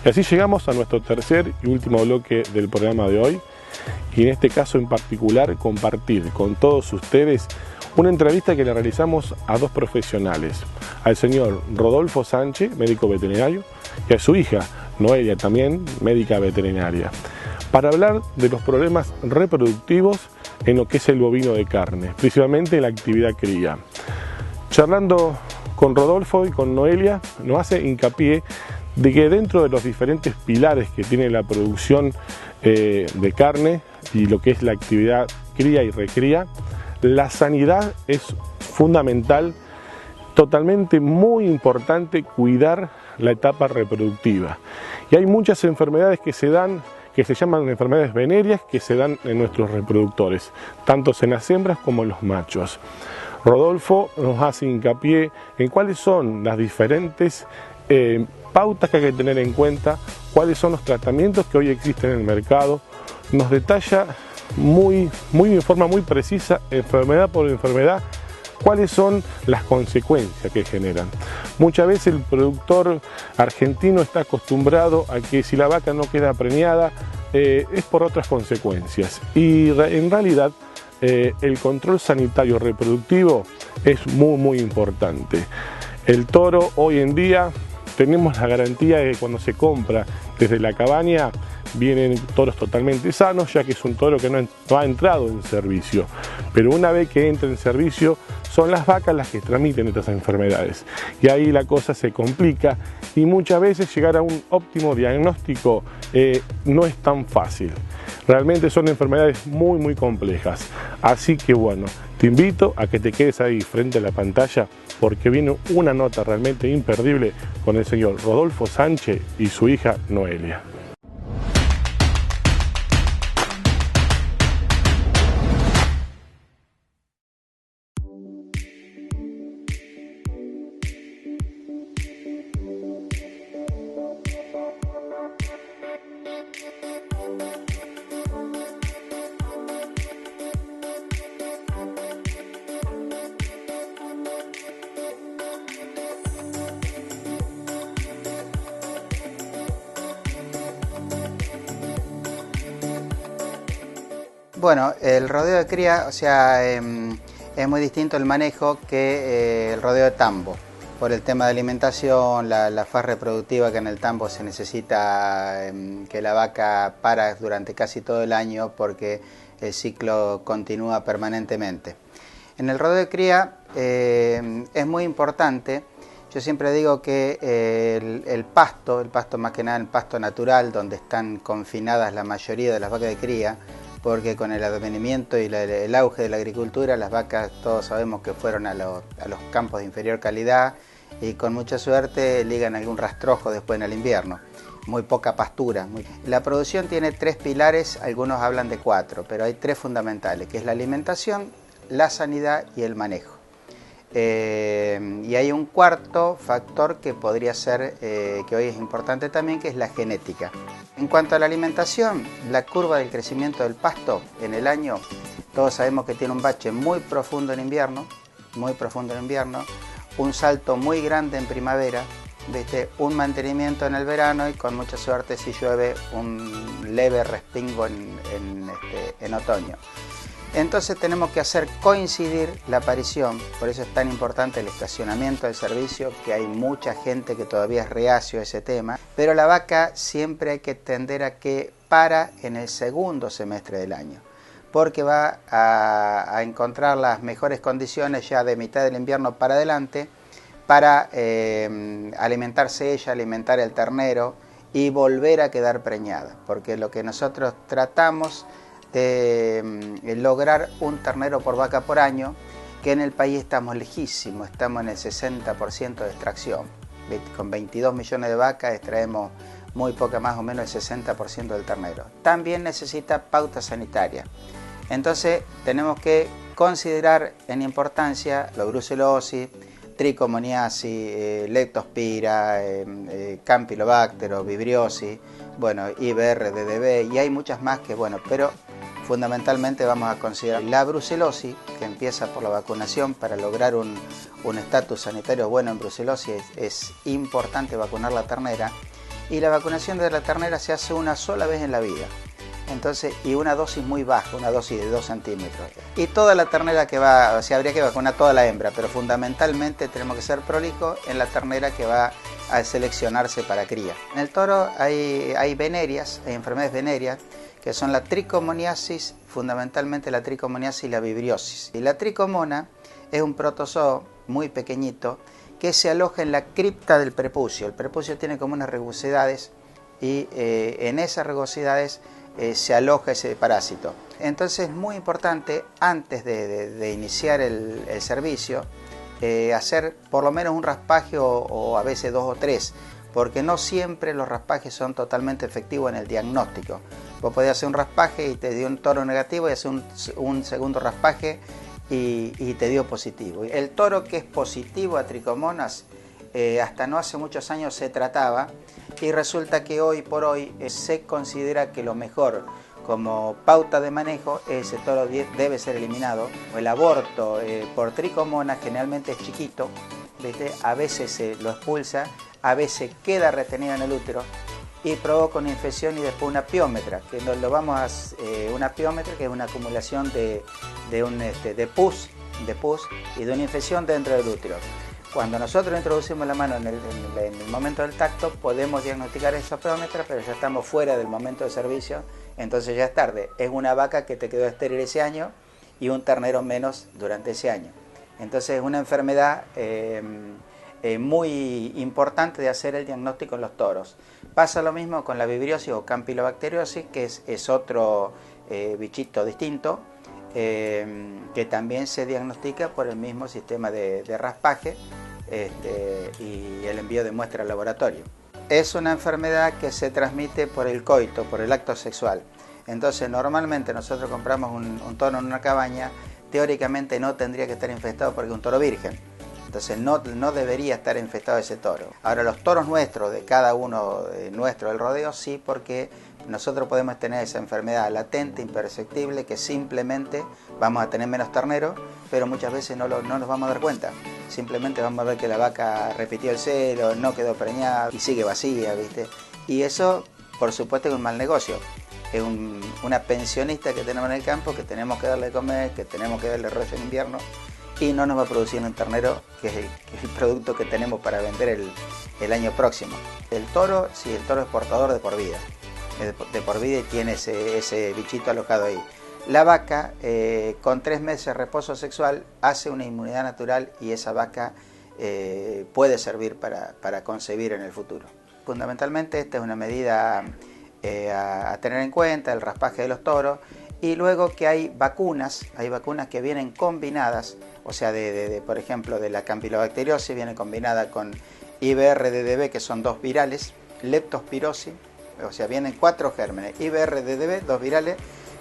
Y así llegamos a nuestro tercer y último bloque del programa de hoy, y en este caso en particular compartir con todos ustedes una entrevista que le realizamos a dos profesionales, al señor Rodolfo Sánchez, médico veterinario, y a su hija, Noelia, también médica veterinaria, para hablar de los problemas reproductivos en lo que es el bovino de carne, principalmente en la actividad cría. Charlando con Rodolfo y con Noelia, nos hace hincapié de que dentro de los diferentes pilares que tiene la producción de carne y lo que es la actividad cría y recría, la sanidad es fundamental, totalmente muy importante cuidar la etapa reproductiva. Y hay muchas enfermedades que se dan, que se llaman enfermedades venéreas, que se dan en nuestros reproductores, tanto en las hembras como en los machos. Rodolfo nos hace hincapié en cuáles son las diferentes pautas que hay que tener en cuenta, cuáles son los tratamientos que hoy existen en el mercado, nos detalla de forma muy precisa, enfermedad por enfermedad, cuáles son las consecuencias que generan. Muchas veces el productor argentino está acostumbrado a que si la vaca no queda preñada es por otras consecuencias, y en realidad el control sanitario reproductivo es muy importante. El toro hoy en día tenemos la garantía de que cuando se compra desde la cabaña vienen toros totalmente sanos, ya que es un toro que no ha entrado en servicio. Pero una vez que entra en servicio, son las vacas las que transmiten estas enfermedades. Y ahí la cosa se complica y muchas veces llegar a un óptimo diagnóstico no es tan fácil. Realmente son enfermedades muy complejas. Así que bueno, te invito a que te quedes ahí frente a la pantalla, porque viene una nota realmente imperdible con el señor Rodolfo Sánchez y su hija Noelia. Bueno, el rodeo de cría, o sea, es muy distinto el manejo que el rodeo de tambo, por el tema de alimentación, la faz reproductiva, que en el tambo se necesita que la vaca para durante casi todo el año porque el ciclo continúa permanentemente. En el rodeo de cría es muy importante. Yo siempre digo que el pasto más que nada el pasto natural, donde están confinadas la mayoría de las vacas de cría, porque con el advenimiento y el auge de la agricultura, las vacas todos sabemos que fueron a los campos de inferior calidad y con mucha suerte ligan algún rastrojo después en el invierno. Muy poca pastura. La producción tiene tres pilares, algunos hablan de cuatro, pero hay tres fundamentales, que es la alimentación, la sanidad y el manejo. Y hay un cuarto factor que podría ser, que hoy es importante también, que es la genética. En cuanto a la alimentación, la curva del crecimiento del pasto en el año, todos sabemos que tiene un bache muy profundo en invierno, un salto muy grande en primavera, un mantenimiento en el verano y con mucha suerte, si llueve, un leve respingo en otoño. Entonces tenemos que hacer coincidir la aparición, por eso es tan importante el estacionamiento del servicio, que hay mucha gente que todavía es reacio a ese tema, pero la vaca siempre hay que tender a que para en el segundo semestre del año, porque va a encontrar las mejores condiciones ya de mitad del invierno para adelante para alimentarse ella, alimentar el ternero y volver a quedar preñada, porque lo que nosotros tratamos lograr un ternero por vaca por año, que en el país estamos lejísimos, estamos en el 60% de extracción. Con 22 millones de vacas extraemos muy poca, más o menos el 60% del ternero. También necesita pauta sanitaria. Entonces tenemos que considerar en importancia la brucelosis, tricomoniasis, leptospira, campylobacter, vibriosis, bueno, IBR, DDB, y hay muchas más que, bueno, pero fundamentalmente vamos a considerar la brucelosis, que empieza por la vacunación. Para lograr un estatus sanitario bueno en brucelosis es importante vacunar la ternera, y la vacunación de la ternera se hace una sola vez en la vida. Entonces, y una dosis muy baja, una dosis de 2 centímetros. Y toda la ternera que va, o sea, habría que vacunar toda la hembra, pero fundamentalmente tenemos que ser prolijos en la ternera que va a seleccionarse para cría. En el toro hay venerias, hay enfermedades venéreas, que son la tricomoniasis, fundamentalmente la tricomoniasis y la vibriosis. Y la tricomona es un protozoo muy pequeñito que se aloja en la cripta del prepucio. El prepucio tiene como unas rugosidades y en esas rugosidades se aloja ese parásito. Entonces es muy importante, antes de iniciar el servicio, hacer por lo menos un raspaje o a veces 2 o 3, porque no siempre los raspajes son totalmente efectivos en el diagnóstico. Vos podés hacer un raspaje y te dio un toro negativo y hacer un segundo raspaje y te dio positivo. El toro que es positivo a tricomonas, hasta no hace muchos años se trataba, y resulta que hoy por hoy se considera que lo mejor como pauta de manejo, ese toro debe ser eliminado. El aborto por tricomonas generalmente es chiquito, ¿viste? A veces se lo expulsa, a veces queda retenido en el útero y provoca una infección y después una piómetra, que una piómetra que es una acumulación de pus y de una infección dentro del útero. Cuando nosotros introducimos la mano en el momento del tacto, podemos diagnosticar esa piómetra, pero ya estamos fuera del momento de servicio, entonces ya es tarde. Es una vaca que te quedó estéril ese año y un ternero menos durante ese año. Entonces es una enfermedad muy importante de hacer el diagnóstico en los toros. Pasa lo mismo con la vibriosis o campylobacteriosis, que es otro bichito distinto, que también se diagnostica por el mismo sistema de raspaje y el envío de muestra al laboratorio. Es una enfermedad que se transmite por el coito, por el acto sexual. Entonces normalmente nosotros compramos un toro en una cabaña, teóricamente no tendría que estar infectado porque es un toro virgen. Entonces no debería estar infectado ese toro. Ahora los toros nuestros, de cada uno nuestro del rodeo, sí, porque nosotros podemos tener esa enfermedad latente, imperceptible, que simplemente vamos a tener menos terneros, pero muchas veces no nos vamos a dar cuenta. Simplemente vamos a ver que la vaca repitió el celo, no quedó preñada y sigue vacía, ¿viste? Y eso, por supuesto, es un mal negocio. Es una pensionista que tenemos en el campo, que tenemos que darle de comer, que tenemos que darle rollo en invierno, y no nos va a producir un ternero, que es el producto que tenemos para vender el año próximo. El toro, sí, el toro es portador de por vida. De por vida y tiene ese bichito alojado ahí. La vaca, con 3 meses de reposo sexual, hace una inmunidad natural y esa vaca puede servir para concebir en el futuro. Fundamentalmente esta es una medida a tener en cuenta, el raspaje de los toros, y luego que hay vacunas que vienen combinadas, o sea, por ejemplo, de la campylobacteriosis viene combinada con IBR-DDB, que son 2 virales, leptospirosis, o sea, vienen 4 gérmenes, IBR-DDB, 2 virales,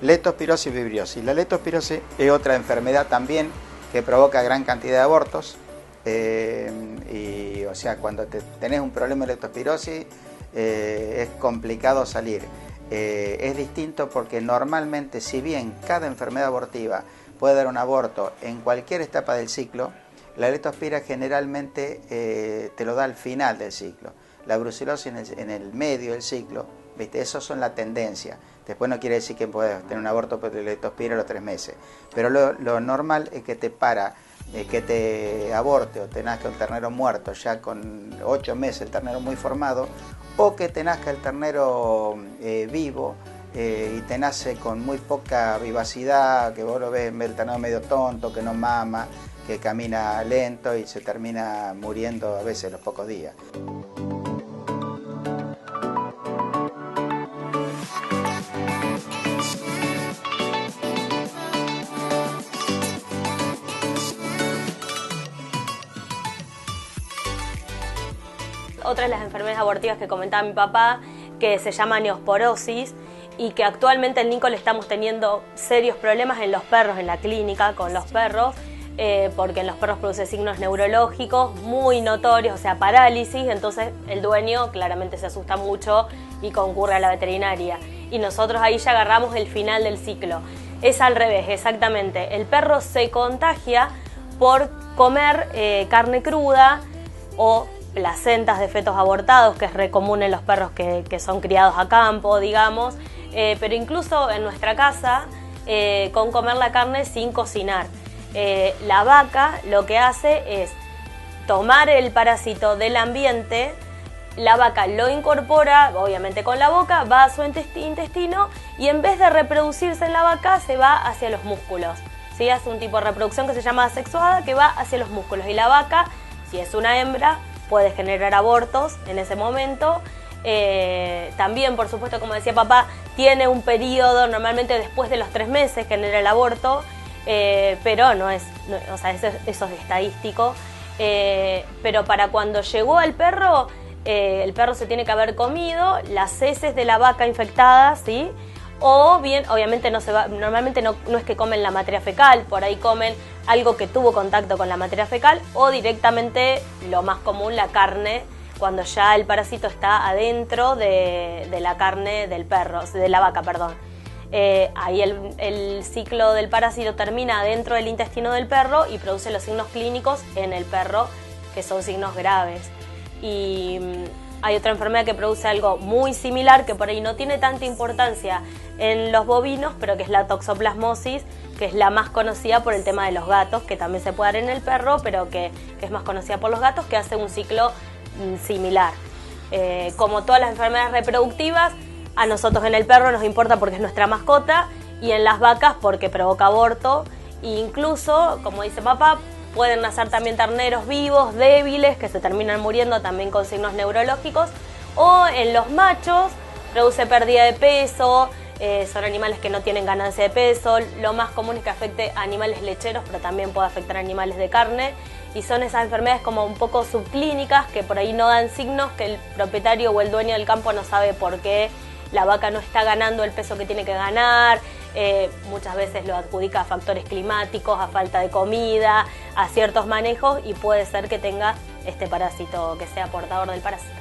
leptospirosis y vibriosis. La leptospirosis es otra enfermedad también que provoca gran cantidad de abortos, y o sea, cuando tenés un problema de leptospirosis es complicado salir. Es distinto porque normalmente, si bien cada enfermedad abortiva puede dar un aborto en cualquier etapa del ciclo, la leptospira generalmente te lo da al final del ciclo. La brucelosis en el medio del ciclo, ¿viste? Eso son la tendencia. Después no quiere decir que puedas tener un aborto por leptospira a los 3 meses. Pero lo normal es que que te aborte o te nazca un ternero muerto ya con 8 meses, el ternero muy formado, o que te nazca el ternero vivo y te nace con muy poca vivacidad, que vos lo ves el ternero medio tonto, que no mama, que camina lento y se termina muriendo a veces a los pocos días. Otra de las enfermedades abortivas que comentaba mi papá, que se llama neosporosis, y que actualmente en Lincoln estamos teniendo serios problemas en los perros, en la clínica con los perros, porque en los perros produce signos neurológicos muy notorios, o sea, parálisis. Entonces el dueño claramente se asusta mucho y concurre a la veterinaria. Y nosotros ahí ya agarramos el final del ciclo. Es al revés, exactamente. El perro se contagia por comer carne cruda o placentas de fetos abortados, que es re común en los perros que son criados a campo, digamos, pero incluso en nuestra casa, con comer la carne sin cocinar. La vaca lo que hace es tomar el parásito del ambiente, la vaca lo incorpora, obviamente con la boca, va a su intestino y en vez de reproducirse en la vaca se va hacia los músculos. ¿Sí? Hace un tipo de reproducción que se llama asexuada, que va hacia los músculos. Y la vaca, si es una hembra, puede generar abortos en ese momento. También, por supuesto, como decía papá, tiene un periodo, normalmente después de los 3 meses genera el aborto, pero no es, o sea, eso es estadístico. Pero para cuando llegó al perro, el perro se tiene que haber comido las heces de la vaca infectada, ¿sí? O bien, obviamente normalmente no es que comen la materia fecal, por ahí comen algo que tuvo contacto con la materia fecal, o directamente, lo más común, la carne, cuando ya el parásito está adentro de la carne del perro, de la vaca, perdón. Ahí el ciclo del parásito termina dentro del intestino del perro y produce los signos clínicos en el perro, que son signos graves. Y hay otra enfermedad que produce algo muy similar, que por ahí no tiene tanta importancia en los bovinos, pero que es la toxoplasmosis, que es la más conocida por el tema de los gatos, que también se puede dar en el perro, pero que es más conocida por los gatos, que hace un ciclo similar. Como todas las enfermedades reproductivas, a nosotros en el perro nos importa porque es nuestra mascota, y en las vacas porque provoca aborto. E incluso, como dice papá, pueden nacer también terneros vivos, débiles, que se terminan muriendo también con signos neurológicos. O en los machos produce pérdida de peso, son animales que no tienen ganancia de peso. Lo más común es que afecte a animales lecheros, pero también puede afectar a animales de carne. Y son esas enfermedades como un poco subclínicas, que por ahí no dan signos, que el propietario o el dueño del campo no sabe por qué la vaca no está ganando el peso que tiene que ganar. Muchas veces lo adjudica a factores climáticos, a falta de comida, a ciertos manejos, y puede ser que tenga este parásito, que sea portador del parásito.